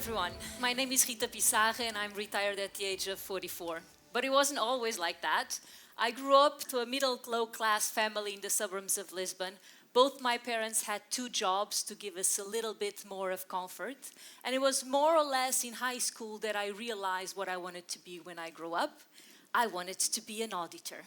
everyone. My name is Rita Piçarra and I'm retired at the age of 44. But it wasn't always like that. I grew up to a middle-low-class family in the suburbs of Lisbon. Both my parents had 2 jobs to give us a little bit more of comfort. And it was more or less in high school that I realized what I wanted to be when I grew up. I wanted to be an auditor.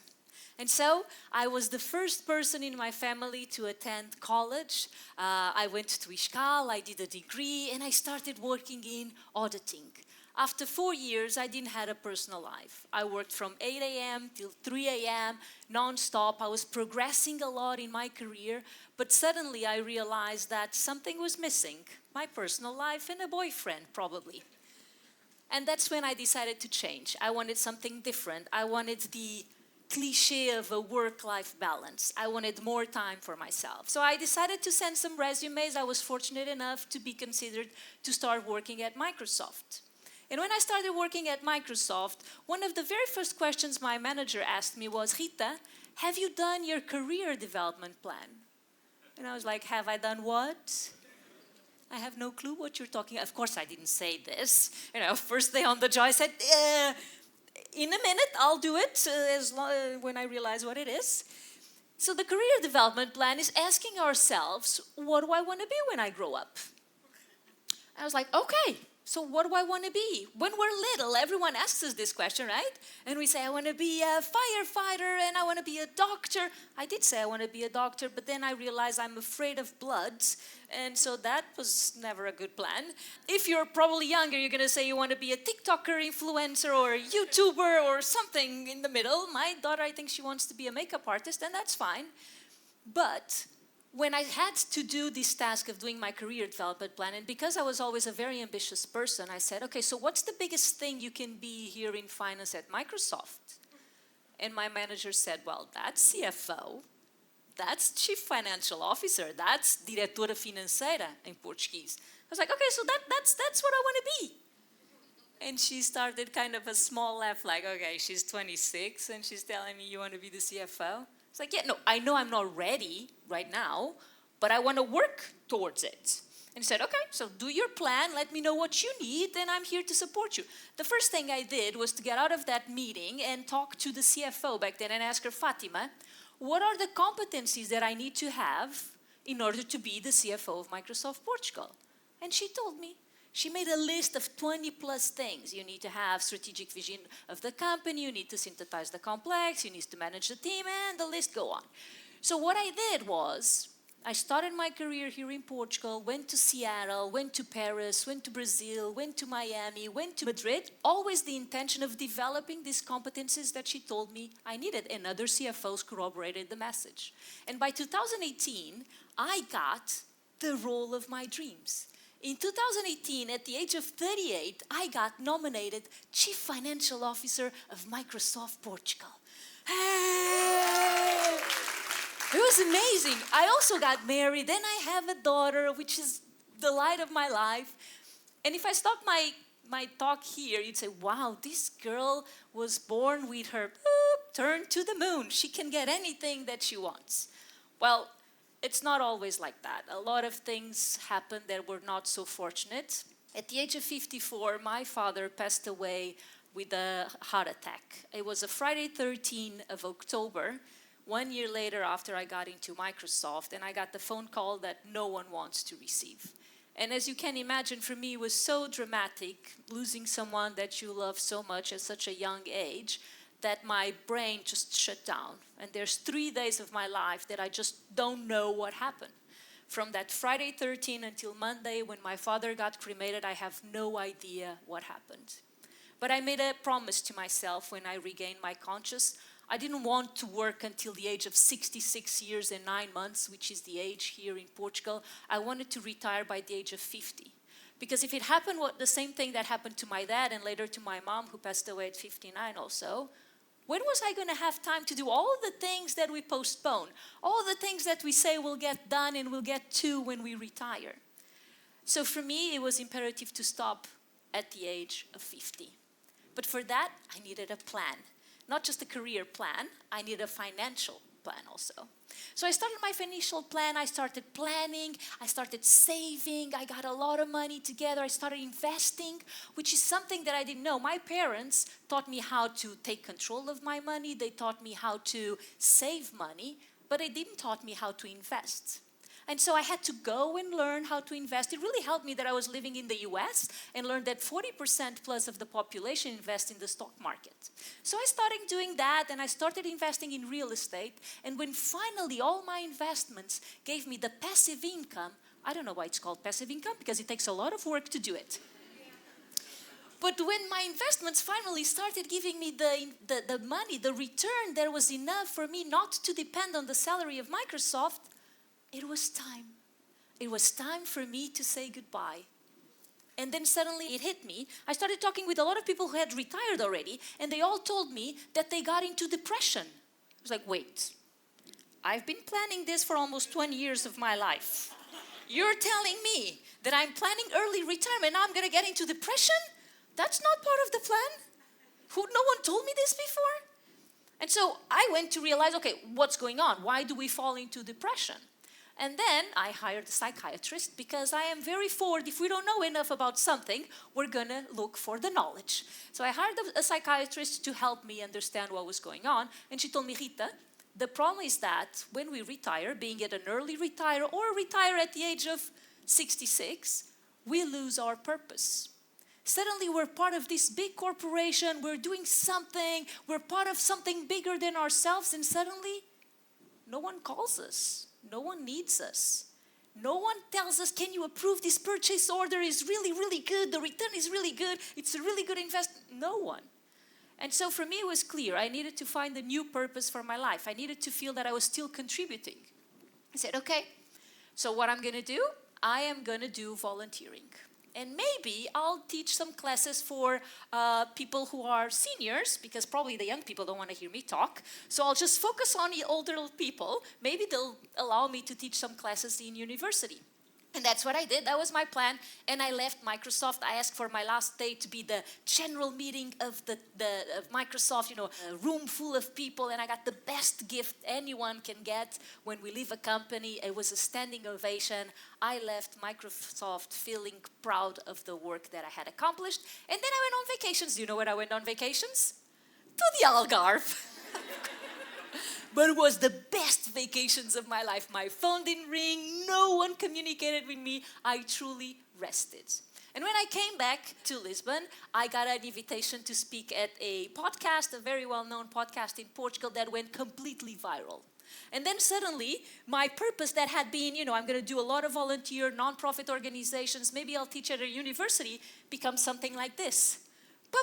And so I was the first person in my family to attend college. I went to ISCAL, I did a degree, and I started working in auditing. After 4 years, I didn't have a personal life. I worked from 8 a.m. till 3 a.m., non-stop. I was progressing a lot in my career, but suddenly I realized that something was missing. My personal life and a boyfriend, probably. And that's when I decided to change. I wanted something different. I wanted the cliche of a work-life balance. I wanted more time for myself. So I decided to send some resumes. I was fortunate enough to be considered to start working at Microsoft. And when I started working at Microsoft, one of the very first questions my manager asked me was, Rita, have you done your career development plan? And I was like, have I done what? I have no clue what you're talking about. Of course, I didn't say this. First day on the job, I said, in a minute, I'll do it when I realize what it is. So the career development plan is asking ourselves, what do I want to be when I grow up? I was like, okay, so what do I want to be? When we're little, everyone asks us this question, right? And we say, I want to be a firefighter and I want to be a doctor. I did say I want to be a doctor, but then I realized I'm afraid of blood. And so that was never a good plan. If you're probably younger, you're going to say you want to be a TikToker, influencer, or a YouTuber, or something in the middle. My daughter, I think she wants to be a makeup artist, and that's fine. But when I had to do this task of doing my career development plan, and because I was always a very ambitious person, I said, okay, so what's the biggest thing you can be here in finance at Microsoft? And my manager said, well, that's CFO. That's Chief Financial Officer. That's Diretora Financeira in Portuguese. I was like, okay, so that's what I want to be. And she started kind of a small laugh, like, okay, she's 26, and she's telling me you want to be the CFO? It's like, yeah, no, I know I'm not ready right now, but I want to work towards it. And he said, okay, so do your plan, let me know what you need, and I'm here to support you. The first thing I did was to get out of that meeting and talk to the CFO back then and ask her, Fatima, what are the competencies that I need to have in order to be the CFO of Microsoft Portugal? And she told me. She made a list of 20 plus things. You need to have strategic vision of the company, you need to synthesize the complex, you need to manage the team, and the list go on. So what I did was, I started my career here in Portugal, went to Seattle, went to Paris, went to Brazil, went to Miami, went to Madrid, always the intention of developing these competencies that she told me I needed, and other CFOs corroborated the message. And by 2018, I got the role of my dreams. In 2018, at the age of 38, I got nominated Chief Financial Officer of Microsoft Portugal. Hey! It was amazing. I also got married, and I have a daughter, which is the light of my life. And if I stop my talk here, you'd say, wow, this girl was born with her turn to the moon. She can get anything that she wants. Well, it's not always like that. A lot of things happened that were not so fortunate. At the age of 54, my father passed away with a heart attack. It was a Friday 13th of October, 1 year later after I got into Microsoft, and I got the phone call that no one wants to receive. And as you can imagine, for me, it was so dramatic, losing someone that you love so much at such a young age, that my brain just shut down. And there's 3 days of my life that I just don't know what happened. From that Friday 13 until Monday when my father got cremated, I have no idea what happened. But I made a promise to myself when I regained my conscious. I didn't want to work until the age of 66 years and 9 months, which is the age here in Portugal. I wanted to retire by the age of 50. Because if it happened, the same thing that happened to my dad and later to my mom, who passed away at 59 also, when was I going to have time to do all the things that we postpone, all the things that we say we'll get done and we'll get to when we retire? So for me, it was imperative to stop at the age of 50. But for that, I needed a plan. Not just a career plan, I needed a financial plan also. So I started my financial plan, I started planning, I started saving, I got a lot of money together, I started investing, which is something that I didn't know. My parents taught me how to take control of my money, they taught me how to save money, but they didn't taught me how to invest. And so I had to go and learn how to invest. It really helped me that I was living in the US and learned that 40% plus of the population invest in the stock market. So I started doing that and I started investing in real estate. And when finally all my investments gave me the passive income, I don't know why it's called passive income, because it takes a lot of work to do it. But when my investments finally started giving me the money, the return that was enough for me not to depend on the salary of Microsoft, it was time. It was time for me to say goodbye. And then suddenly it hit me. I started talking with a lot of people who had retired already, and they all told me that they got into depression. I was like, wait, I've been planning this for almost 20 years of my life. You're telling me that I'm planning early retirement, now I'm going to get into depression? That's not part of the plan? No one told me this before? And so I went to realize, okay, what's going on? Why do we fall into depression? And then I hired a psychiatrist because I am very forward. If we don't know enough about something, we're going to look for the knowledge. So I hired a psychiatrist to help me understand what was going on. And she told me, Rita, the problem is that when we retire, being it an early retire or retire at the age of 66, we lose our purpose. Suddenly we're part of this big corporation, we're doing something, we're part of something bigger than ourselves, and suddenly no one calls us. No one needs us. No one tells us, can you approve this purchase order is really, really good, the return is really good, it's a really good investment. No one. And so for me it was clear, I needed to find a new purpose for my life. I needed to feel that I was still contributing. I said, okay, so what I'm going to do, I am going to do volunteering. And maybe I'll teach some classes for people who are seniors, because probably the young people don't want to hear me talk. So I'll just focus on the older people. Maybe they'll allow me to teach some classes in university. And that's what I did. That was my plan. And I left Microsoft. I asked for my last day to be the general meeting of of Microsoft, a room full of people. And I got the best gift anyone can get when we leave a company. It was a standing ovation. I left Microsoft feeling proud of the work that I had accomplished. And then I went on vacations. Do you know where I went on vacations? To the Algarve. But it was the best vacations of my life. My phone didn't ring. No one communicated with me. I truly rested. And when I came back to Lisbon, I got an invitation to speak at a podcast, a very well-known podcast in Portugal that went completely viral. And then suddenly, my purpose that had been, I'm going to do a lot of volunteer, non-profit organizations, maybe I'll teach at a university, becomes something like this.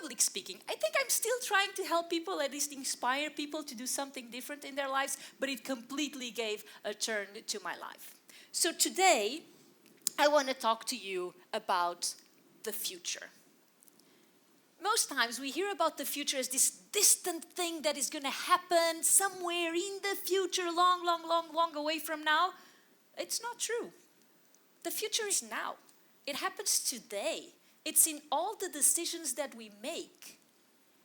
Public speaking. I think I'm still trying to help people, at least inspire people to do something different in their lives, but it completely gave a turn to my life. So today, I want to talk to you about the future. Most times we hear about the future as this distant thing that is going to happen somewhere in the future, long, long, long, long away from now. It's not true. The future is now. It happens today. It's in all the decisions that we make.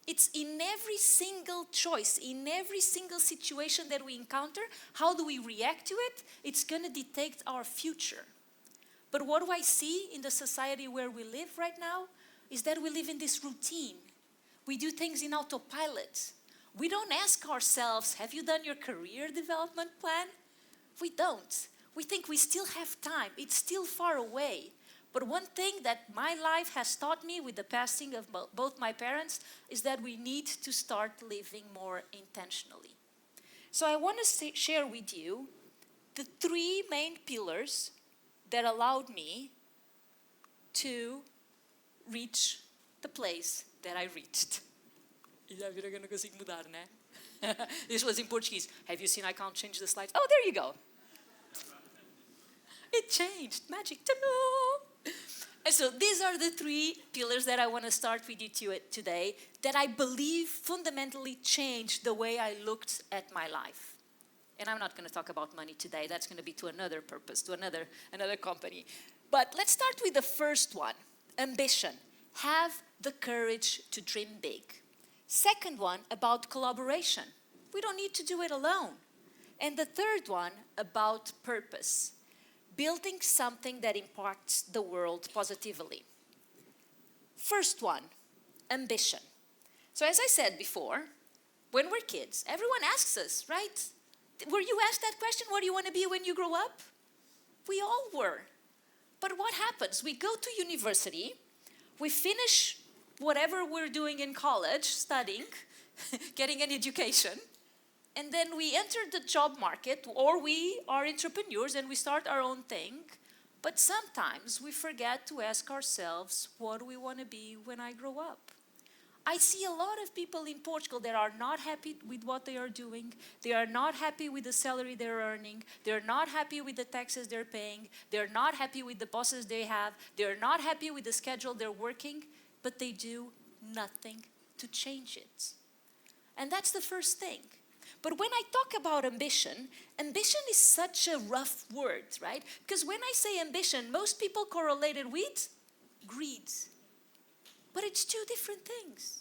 It's in every single choice, in every single situation that we encounter. How do we react to it? It's going to dictate our future. But what do I see in the society where we live right now? Is that we live in this routine. We do things in autopilot. We don't ask ourselves, have you done your career development plan? We don't. We think we still have time. It's still far away. But one thing that my life has taught me with the passing of both my parents is that we need to start living more intentionally. So I want to share with you the 3 main pillars that allowed me to reach the place that I reached. Eu não consigo mudar, né? This was in Portuguese. Have you seen I can't change the slides? Oh, there you go. It changed. Magic. Ta-da! And so these are the 3 pillars that I want to start with you today that I believe fundamentally changed the way I looked at my life. And I'm not going to talk about money today. That's going to be to another purpose, to another company. But let's start with the first one, ambition. Have the courage to dream big. Second one, about collaboration. We don't need to do it alone. And the third one, about purpose. Building something that impacts the world positively. First one, ambition. So as I said before, when we're kids, everyone asks us, right? Were you asked that question, what do you want to be when you grow up? We all were. But what happens? We go to university, we finish whatever we're doing in college, studying, getting an education, and then we enter the job market, or we are entrepreneurs and we start our own thing. But sometimes we forget to ask ourselves, what do we want to be when I grow up? I see a lot of people in Portugal that are not happy with what they are doing. They are not happy with the salary they're earning. They're not happy with the taxes they're paying. They're not happy with the bosses they have. They're not happy with the schedule they're working, but they do nothing to change it. And that's the first thing. But when I talk about ambition, ambition is such a rough word, right? Because when I say ambition, most people correlate it with greed. But it's two different things.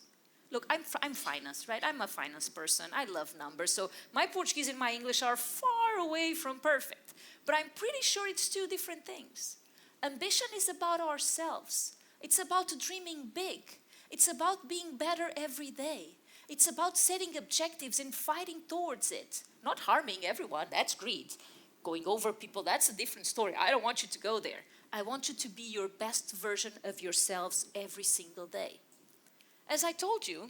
Look, I'm finance, right? I'm a finance person. I love numbers. So my Portuguese and my English are far away from perfect. But I'm pretty sure it's two different things. Ambition is about ourselves. It's about dreaming big. It's about being better every day. It's about setting objectives and fighting towards it. Not harming everyone, that's greed. Going over people, that's a different story. I don't want you to go there. I want you to be your best version of yourselves every single day. As I told you,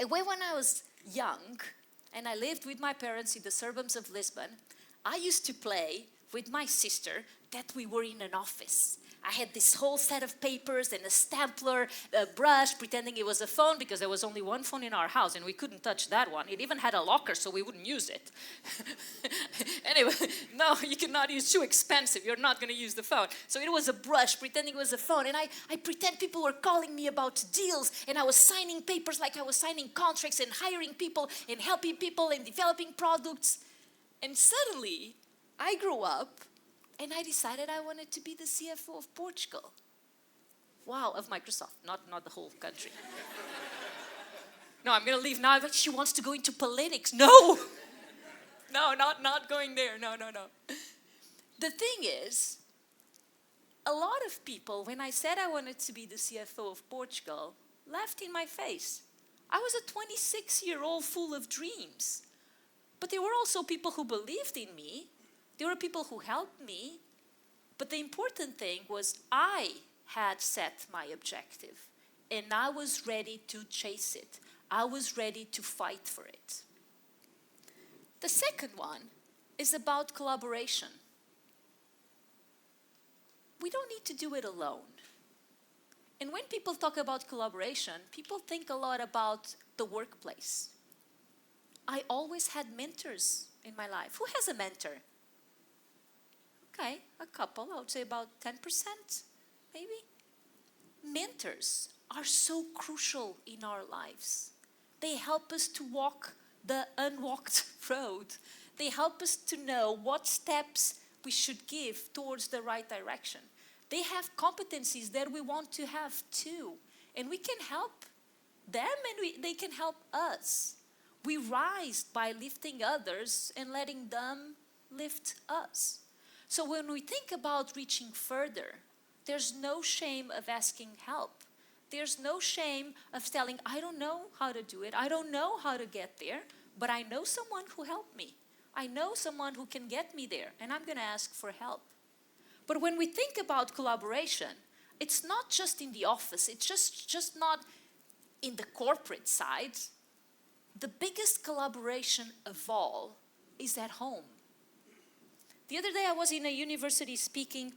when I was young and I lived with my parents in the suburbs of Lisbon, I used to play with my sister that we were in an office. I had this whole set of papers and a stapler, a brush, pretending it was a phone because there was only one phone in our house and we couldn't touch that one. It even had a locker so we wouldn't use it. Anyway, no, you cannot use, too expensive. You're not going to use the phone. So it was a brush, pretending it was a phone. And I pretend people were calling me about deals and I was signing papers like I was signing contracts and hiring people and helping people and developing products. And suddenly, I grew up and I decided I wanted to be the CFO of Portugal. Wow, of Microsoft, not the whole country. No, I'm going to leave now, but she wants to go into politics. No, not going there. No. The thing is, a lot of people, when I said I wanted to be the CFO of Portugal, laughed in my face. I was a 26-year-old full of dreams. But there were also people who believed in me. There were people who helped me, but the important thing was I had set my objective and I was ready to chase it. I was ready to fight for it. The second one is about collaboration. We don't need to do it alone. And when people talk about collaboration, people think a lot about the workplace. I always had mentors in my life. Who has a mentor? Okay, a couple, I would say about 10%, maybe. Mentors are so crucial in our lives. They help us to walk the unwalked road. They help us to know what steps we should give towards the right direction. They have competencies that we want to have too. And we can help them and they can help us. We rise by lifting others and letting them lift us. So when we think about reaching further, there's no shame of asking help. There's no shame of telling, I don't know how to do it. I don't know how to get there, but I know someone who helped me. I know someone who can get me there, and I'm going to ask for help. But when we think about collaboration, it's not just in the office. It's just not in the corporate side. The biggest collaboration of all is at home. The other day I was in a university speaking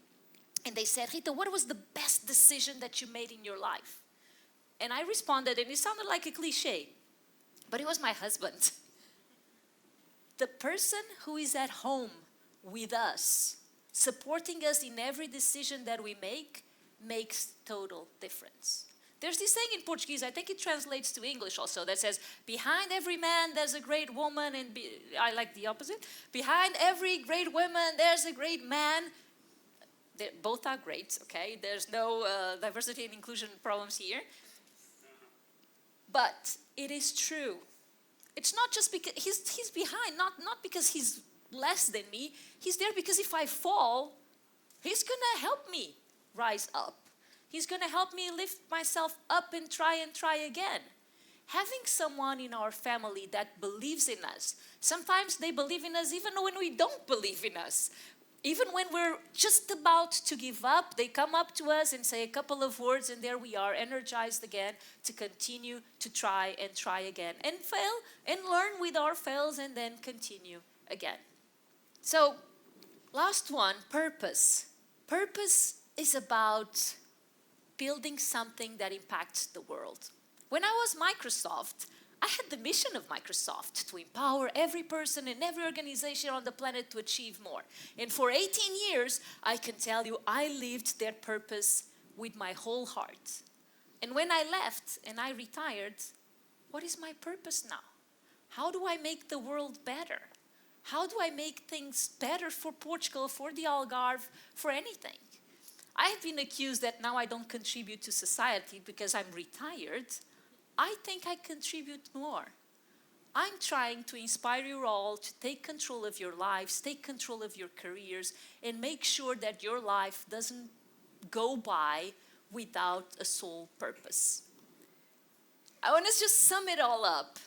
and they said, Rita, what was the best decision that you made in your life? And I responded, and it sounded like a cliche, but it was my husband. The person who is at home with us, supporting us in every decision that we make, makes total difference. There's this saying in Portuguese, I think it translates to English also, that says, behind every man there's a great woman, and I like the opposite. Behind every great woman there's a great man. Both are great, okay? There's no diversity and inclusion problems here. But it is true. It's not just because he's behind, not because he's less than me. He's there because if I fall, he's going to help me rise up. He's going to help me lift myself up and try again. Having someone in our family that believes in us, sometimes they believe in us even when we don't believe in us. Even when we're just about to give up, they come up to us and say a couple of words, and there we are, energized again to continue to try again, and fail and learn with our fails, and then continue again. So, last one, purpose. Purpose is about building something that impacts the world. When I was Microsoft, I had the mission of Microsoft to empower every person and every organization on the planet to achieve more. And for 18 years, I can tell you, I lived their purpose with my whole heart. And when I left and I retired, what is my purpose now? How do I make the world better? How do I make things better for Portugal, for the Algarve, for anything? I have been accused that now I don't contribute to society because I'm retired. I think I contribute more. I'm trying to inspire you all to take control of your lives, take control of your careers, and make sure that your life doesn't go by without a sole purpose. I want to just sum it all up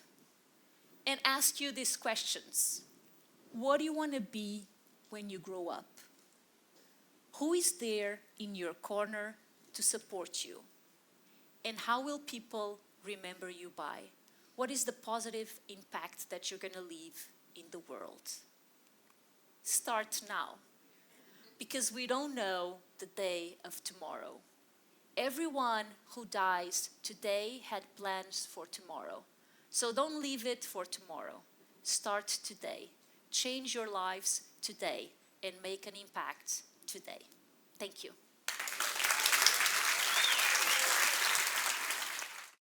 and ask you these questions. What do you want to be when you grow up? Who is there in your corner to support you? And how will people remember you by? What is the positive impact that you're going to leave in the world? Start now, because we don't know the day of tomorrow. Everyone who dies today had plans for tomorrow. So don't leave it for tomorrow. Start today. Change your lives today and make an impact today. Thank you.